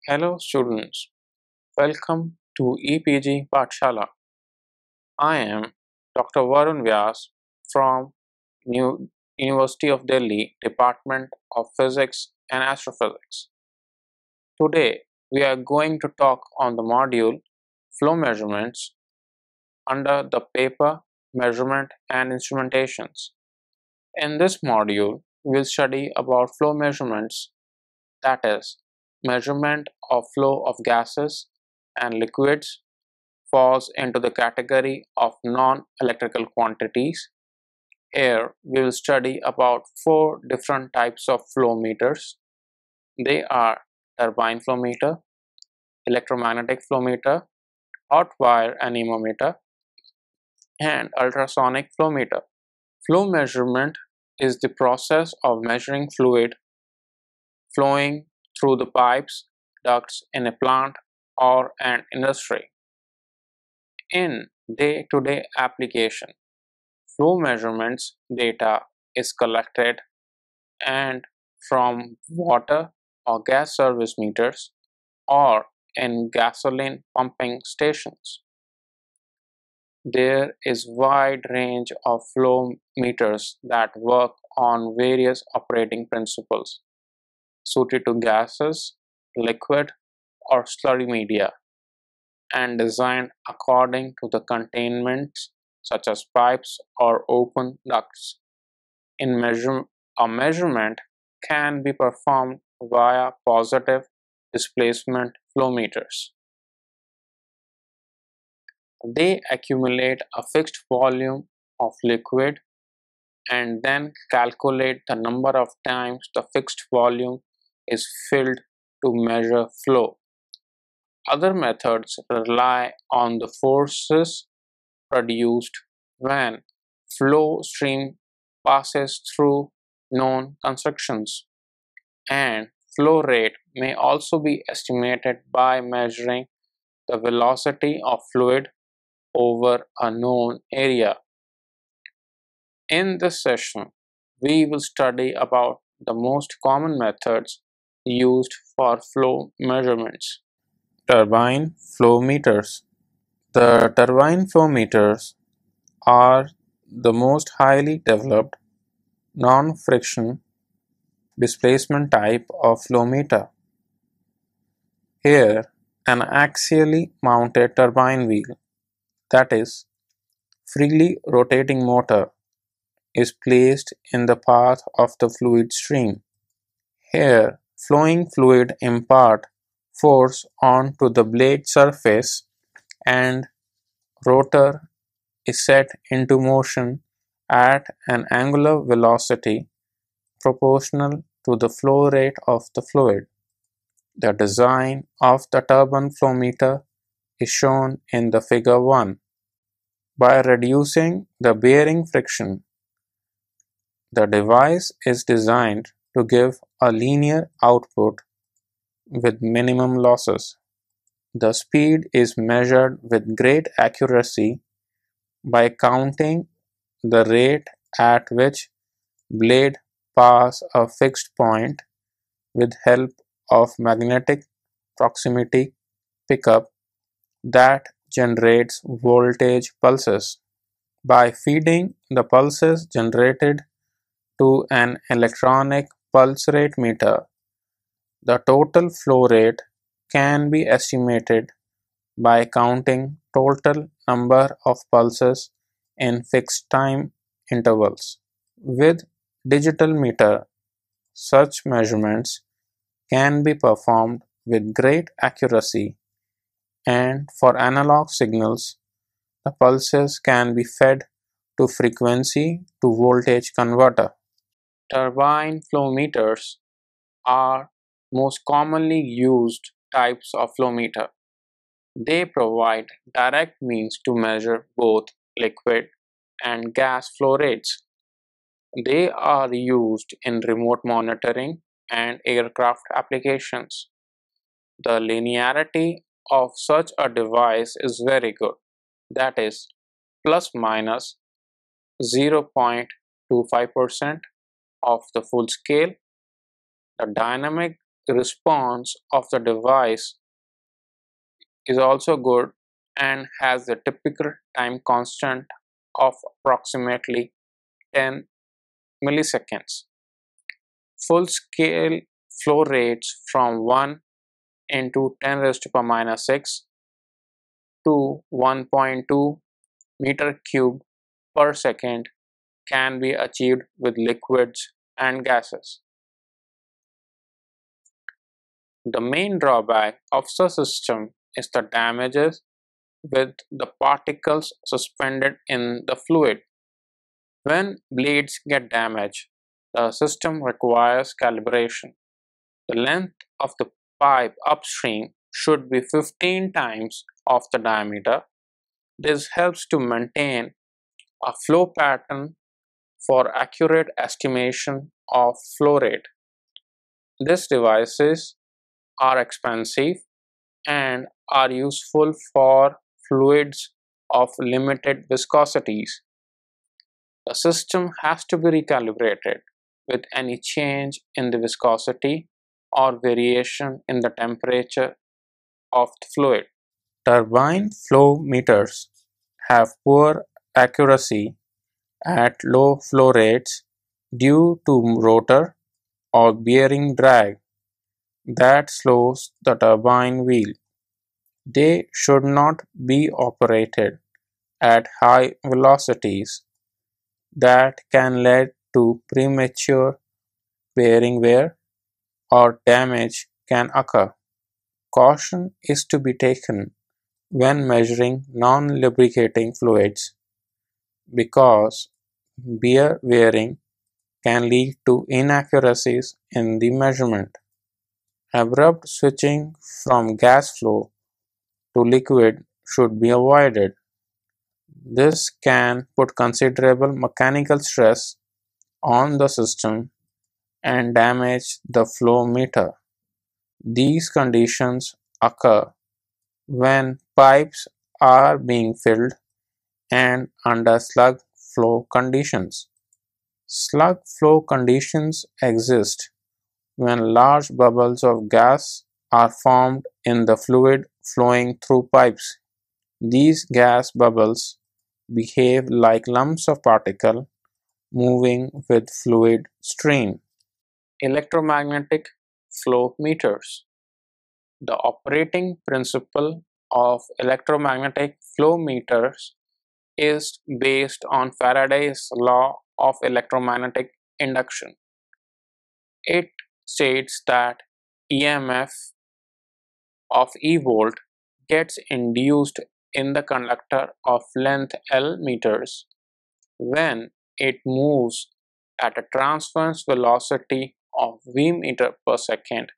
Hello students, welcome to EPG Pathshala. I am Dr. Varun Vyas from New University of Delhi, Department of Physics and Astrophysics. Today we are going to talk on the module Flow Measurements under the paper Measurement and Instrumentations. In this module, we will study about flow measurements, that is, measurement of flow of gases and liquids falls into the category of non-electrical quantities. Here we will study about four different types of flow meters. They are turbine flow meter, electromagnetic flow meter, hot wire anemometer, and ultrasonic flow meter. Flow measurement is the process of measuring fluid flowing through the pipes, ducts in a plant or an industry. In day-to-day application, flow measurements data is collected and from water or gas service meters or in gasoline pumping stations. There is wide range of flow meters that work on various operating principles suited to gases, liquid or slurry media and designed according to the containments such as pipes or open ducts. A measurement can be performed via positive displacement flow meters. They accumulate a fixed volume of liquid and then calculate the number of times the fixed volume is filled to measure flow. Other methods rely on the forces produced when flow stream passes through known constructions, and flow rate may also be estimated by measuring the velocity of fluid over a known area. In this session, we will study about the most common methods used for flow measurements. Turbine flow meters. The turbine flow meters are the most highly developed non-friction displacement type of flow meter. Here, an axially mounted turbine wheel, that is, freely rotating motor, is placed in the path of the fluid stream. Here, flowing fluid impart force onto the blade surface and rotor is set into motion at an angular velocity proportional to the flow rate of the fluid. The design of the turbine flow meter is shown in the figure 1. By reducing the bearing friction, the device is designed to give a linear output with minimum losses. The speed is measured with great accuracy by counting the rate at which blade pass a fixed point with help of magnetic proximity pickup that generates voltage pulses. By feeding the pulses generated to an electronic pulse rate meter, the total flow rate can be estimated by counting total number of pulses in fixed time intervals. With digital meter, such measurements can be performed with great accuracy, and for analog signals, the pulses can be fed to frequency to voltage converter. Turbine flow meters are most commonly used types of flow meter. They provide direct means to measure both liquid and gas flow rates. They are used in remote monitoring and aircraft applications. The linearity of such a device is very good, that is, plus minus 0.25% of the full scale. The dynamic The response of the device is also good and has the typical time constant of approximately 10 milliseconds. Full-scale flow rates from 1 into 10 raised to the power minus 6 to 1.2 meter cube per second can be achieved with liquids and gases. The main drawback of the system is the damages with the particles suspended in the fluid. When blades get damaged, the system requires calibration. The length of the pipe upstream should be 15 times of the diameter. This helps to maintain a flow pattern for accurate estimation of flow rate. These devices are expensive and are useful for fluids of limited viscosities. The system has to be recalibrated with any change in the viscosity or variation in the temperature of the fluid. Turbine flow meters have poor accuracy at low flow rates due to rotor or bearing drag that slows the turbine wheel. They should not be operated at high velocities that can lead to premature bearing wear or damage can occur. Caution is to be taken when measuring non-lubricating fluids because bear wearing can lead to inaccuracies in the measurement. Abrupt switching from gas flow to liquid should be avoided. This can put considerable mechanical stress on the system and damage the flow meter. These conditions occur when pipes are being filled and under slug flow conditions. Slug flow conditions exist when large bubbles of gas are formed in the fluid flowing through pipes. These gas bubbles behave like lumps of particle moving with fluid stream. Electromagnetic flow meters. The operating principle of electromagnetic flow meters is based on Faraday's law of electromagnetic induction. It states that EMF of E volt gets induced in the conductor of length L meters when it moves at a transverse velocity of V meter per second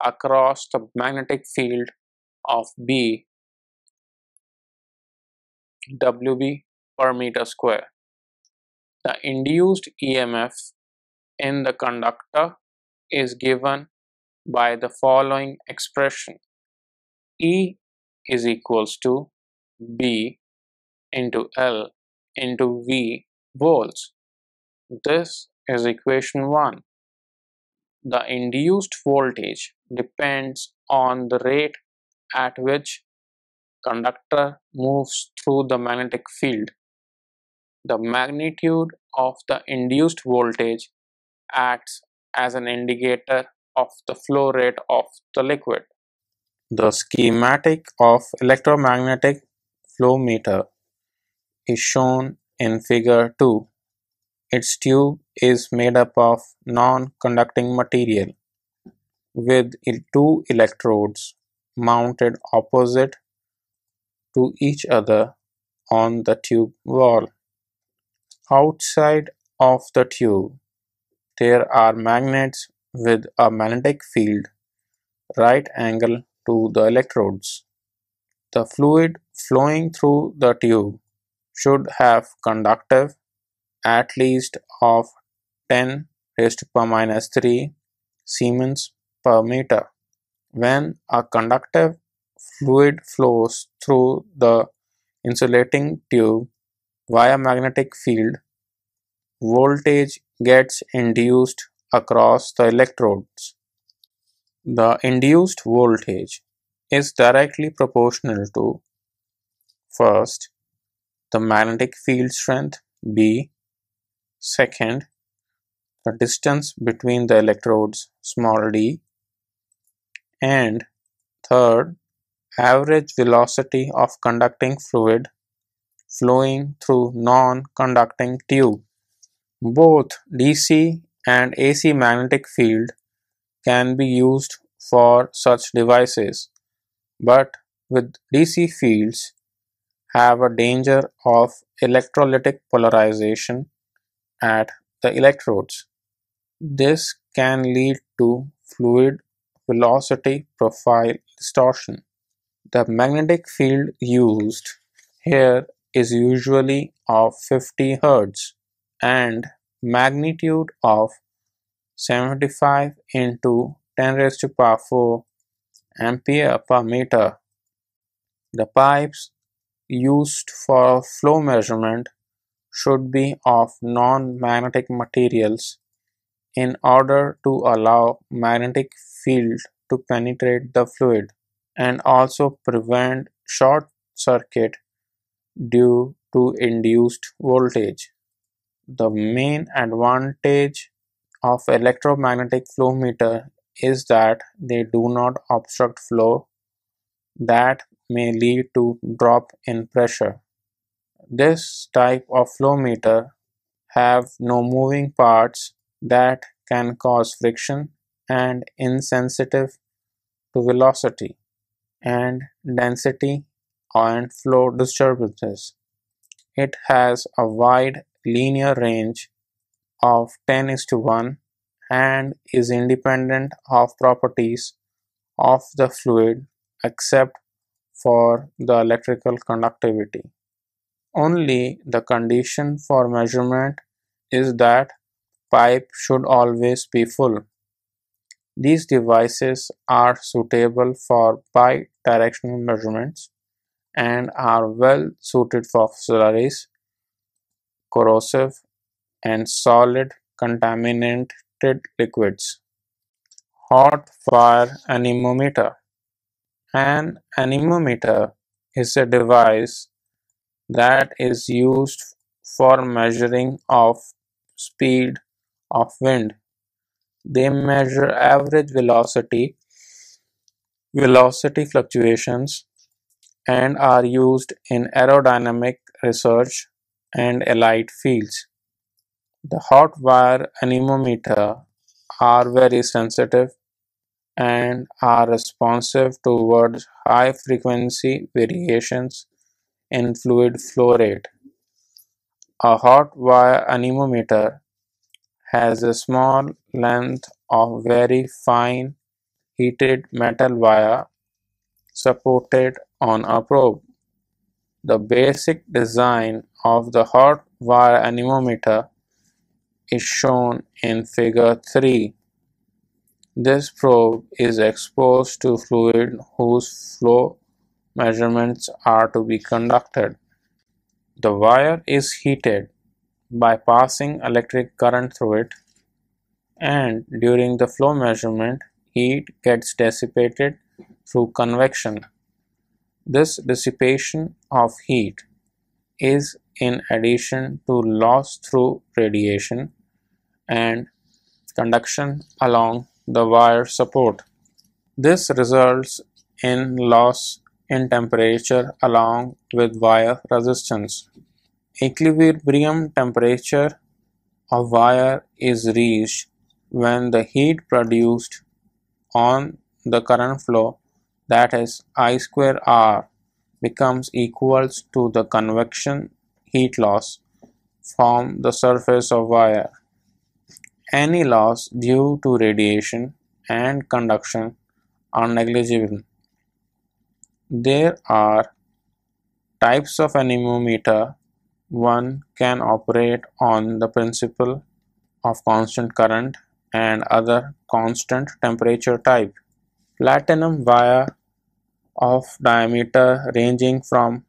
across the magnetic field of B WB per meter square. The induced EMF in the conductor is given by the following expression. E is equals to B into L into V volts. This is equation 1. The induced voltage depends on the rate at which conductor moves through the magnetic field. The magnitude of the induced voltage acts as an indicator of the flow rate of the liquid. The schematic of electromagnetic flow meter is shown in figure 2. Its tube is made up of non-conducting material with two electrodes mounted opposite to each other on the tube wall. Outside of the tube, there are magnets with a magnetic field right angle to the electrodes. The fluid flowing through the tube should have conductive at least of 10 raised to the power minus 3 Siemens per meter. When a conductive fluid flows through the insulating tube via magnetic field, voltage gets induced across the electrodes. The induced voltage is directly proportional to first, the magnetic field strength B, second, the distance between the electrodes small d, and third, average velocity of conducting fluid flowing through non-conducting tube. Both DC and AC magnetic field can be used for such devices, but with DC fields have a danger of electrolytic polarization at the electrodes. This can lead to fluid velocity profile distortion. The magnetic field used here is usually of 50 Hz and magnitude of 75 into 10 raised to power 4 ampere per meter. The pipes used for flow measurement should be of non-magnetic materials in order to allow magnetic field to penetrate the fluid and also prevent short circuit due to induced voltage. The main advantage of electromagnetic flow meter is that they do not obstruct flow that may lead to drop in pressure. This type of flow meter have no moving parts that can cause friction and insensitive to velocity and density and flow disturbances. It has a wide linear range of 10:1 and is independent of properties of the fluid except for the electrical conductivity. Only the condition for measurement is that pipe should always be full. These devices are suitable for bidirectional measurements and are well suited for slurries, corrosive, and solid contaminated liquids. Hot wire anemometer. An anemometer is a device that is used for measuring of speed of wind. They measure average velocity fluctuations, and are used in aerodynamic research and allied fields. The hot wire anemometer are very sensitive and are responsive towards high frequency variations in fluid flow rate. A hot wire anemometer has a small length of very fine heated metal wire supported on a probe. The basic design of the hot wire anemometer is shown in figure 3. This probe is exposed to fluid whose flow measurements are to be conducted. The wire is heated by passing electric current through it, and during the flow measurement, heat gets dissipated through convection. This dissipation of heat is in addition to loss through radiation and conduction along the wire support. This results in loss in temperature along with wire resistance. Equilibrium temperature of wire is reached when the heat produced on the current flow, that is I square R, becomes equals to the convection heat loss from the surface of wire. Any loss due to radiation and conduction are negligible. There are types of anemometer. One can operate on the principle of constant current and other constant temperature type. Platinum wire of diameter ranging from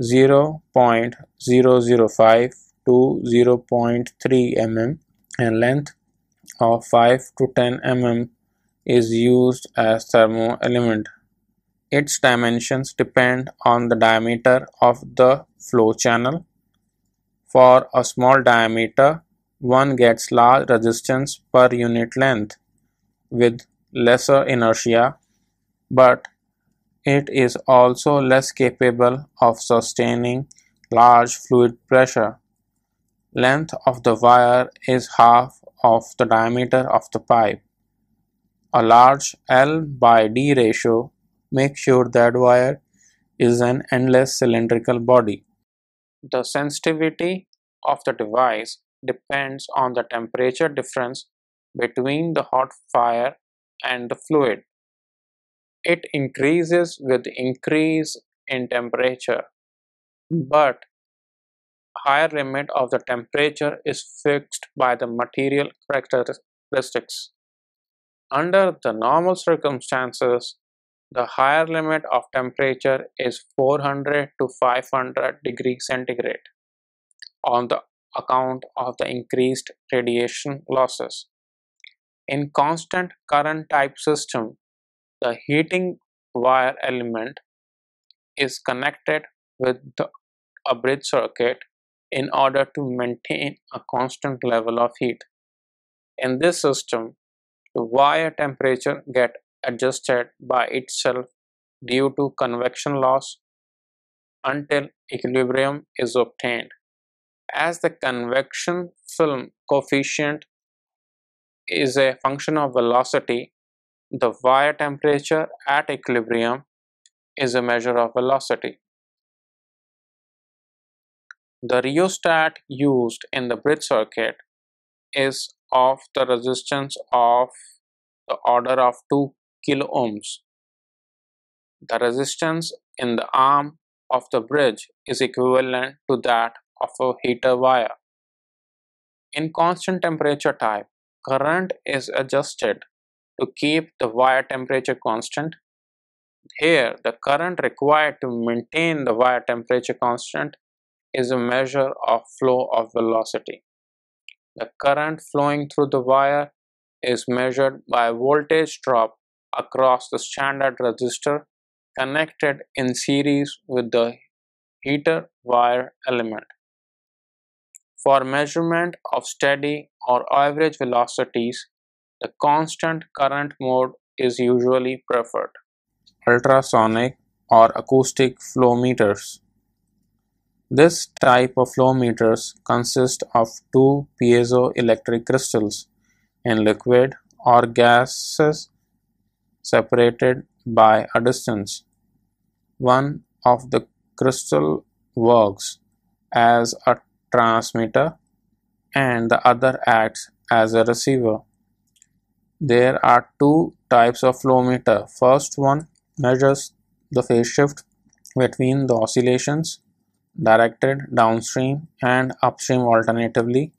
0.005 to 0.3 mm and length of 5 to 10 mm is used as thermo element. Its dimensions depend on the diameter of the flow channel. For a small diameter, one gets large resistance per unit length with lesser inertia, but it is also less capable of sustaining large fluid pressure. Length of the wire is half of the diameter of the pipe. A large L by D ratio makes sure that wire is an endless cylindrical body. The sensitivity of the device depends on the temperature difference between the hot wire and the fluid. It increases with increase in temperature, but higher limit of the temperature is fixed by the material characteristics. Under the normal circumstances, the higher limit of temperature is 400 to 500 degrees centigrade on the account of the increased radiation losses. In constant current type system, the heating wire element is connected with a bridge circuit in order to maintain a constant level of heat. In this system, the wire temperature gets adjusted by itself due to convection loss until equilibrium is obtained. As the convection film coefficient is a function of velocity, the wire temperature at equilibrium is a measure of velocity. The rheostat used in the bridge circuit is of the resistance of the order of 2 kilo ohms. The resistance in the arm of the bridge is equivalent to that of a heater wire. In constant temperature type, current is adjusted to keep the wire temperature constant. Here, the current required to maintain the wire temperature constant is a measure of flow of velocity. The current flowing through the wire is measured by a voltage drop across the standard resistor connected in series with the heater wire element. For measurement of steady or average velocities, the constant current mode is usually preferred. Ultrasonic or acoustic flow-meters. This type of flow-meters consists of two piezoelectric crystals in liquid or gases separated by a distance. One of the crystal works as a transmitter and the other acts as a receiver. There are two types of flow meter. First one measures the phase shift between the oscillations directed downstream and upstream alternatively.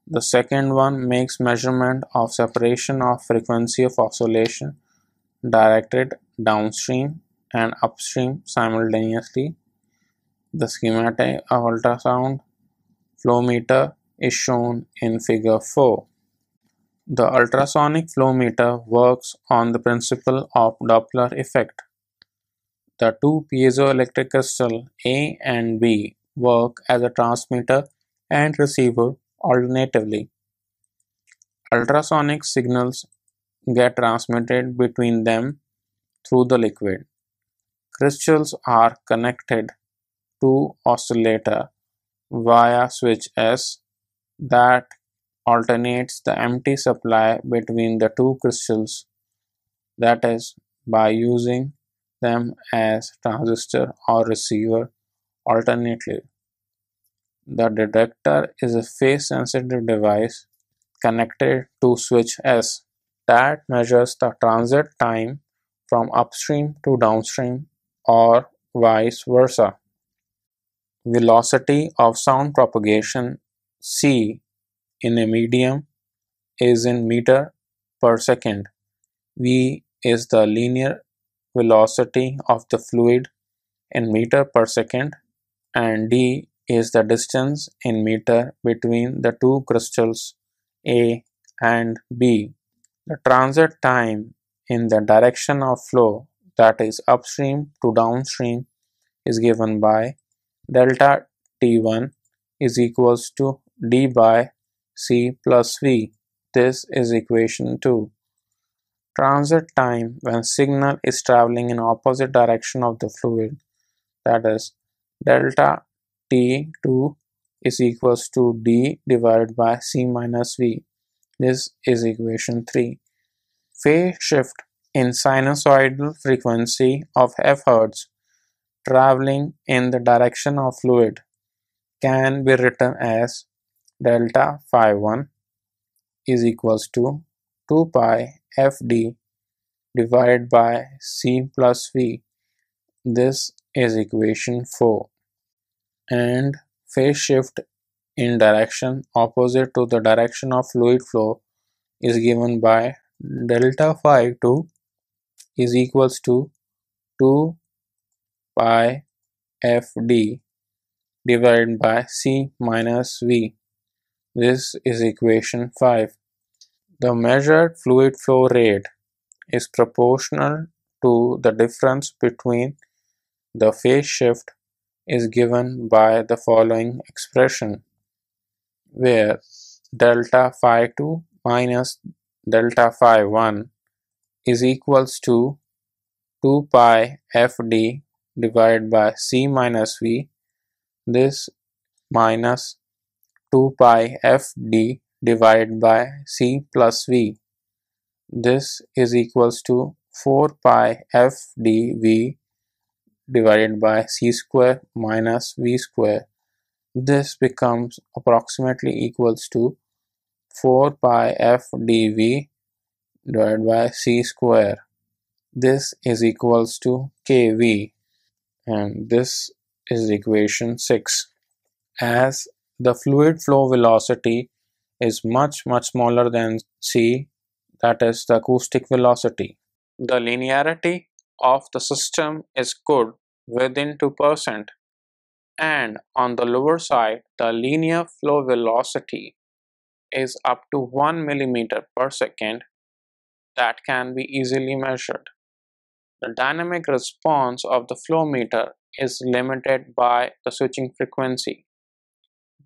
The second one makes measurement of separation of frequency of oscillation directed downstream and upstream simultaneously. The schematic of ultrasound flow meter is shown in figure 4. The ultrasonic flow meter works on the principle of Doppler effect. The two piezoelectric crystals A and B work as a transmitter and receiver alternatively. Ultrasonic signals get transmitted between them through the liquid. Crystals are connected to oscillator via switch S that alternates the empty supply between the two crystals, that is, by using them as transistor or receiver alternately. The detector is a phase-sensitive device connected to switch S that measures the transit time from upstream to downstream or vice versa. Velocity of sound propagation C in a medium is in meter per second. V is the linear velocity of the fluid in meter per second, and d is the distance in meter between the two crystals A and B. The transit time in the direction of flow, that is upstream to downstream, is given by delta T1 is equals to d by C plus V. This is equation 2. Transit time when signal is traveling in opposite direction of the fluid, that is delta T2 is equals to d divided by C minus V. This is equation 3. Phase shift in sinusoidal frequency of f Hz traveling in the direction of fluid can be written as delta phi 1 is equals to 2 pi fd divided by C plus V. This is equation 4. And phase shift in direction opposite to the direction of fluid flow is given by delta phi 2 is equals to 2 pi fd divided by C minus V. This is equation 5. The measured fluid flow rate is proportional to the difference between the phase shift is given by the following expression, where delta phi 2 minus delta phi 1 is equals to 2 pi fd divided by C minus V. This minus 2 pi fd divided by C plus V. This is equals to 4 pi fdv divided by C square minus V square. This becomes approximately equals to 4 pi fdv divided by C square. This is equals to kV, and this is equation 6. As the fluid flow velocity is much smaller than c, that is the acoustic velocity. The linearity of the system is good within 2%, and on the lower side the linear flow velocity is up to 1 millimeter per second that can be easily measured. The dynamic response of the flow meter is limited by the switching frequency,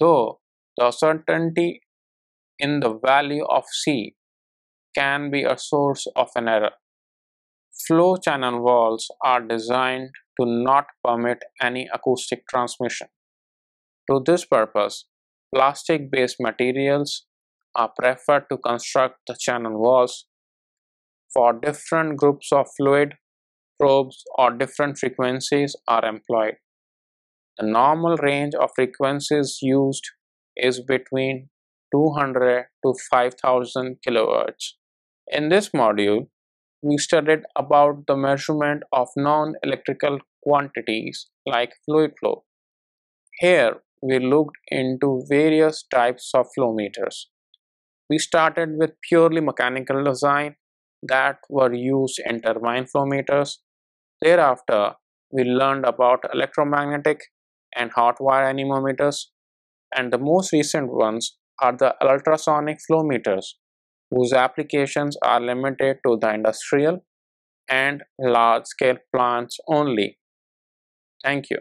though the uncertainty in the value of C can be a source of an error. Flow channel walls are designed to not permit any acoustic transmission. To this purpose, plastic-based materials are preferred to construct the channel walls for different groups of fluid. Probes or different frequencies are employed. The normal range of frequencies used is between 200 to 5000 kHz. In this module, we studied about the measurement of non-electrical quantities like fluid flow. Here, we looked into various types of flow meters. We started with purely mechanical design that were used in turbine flow meters. Thereafter, we learned about electromagnetic and hot wire anemometers, and the most recent ones are the ultrasonic flow-meters, whose applications are limited to the industrial and large-scale plants only. Thank you.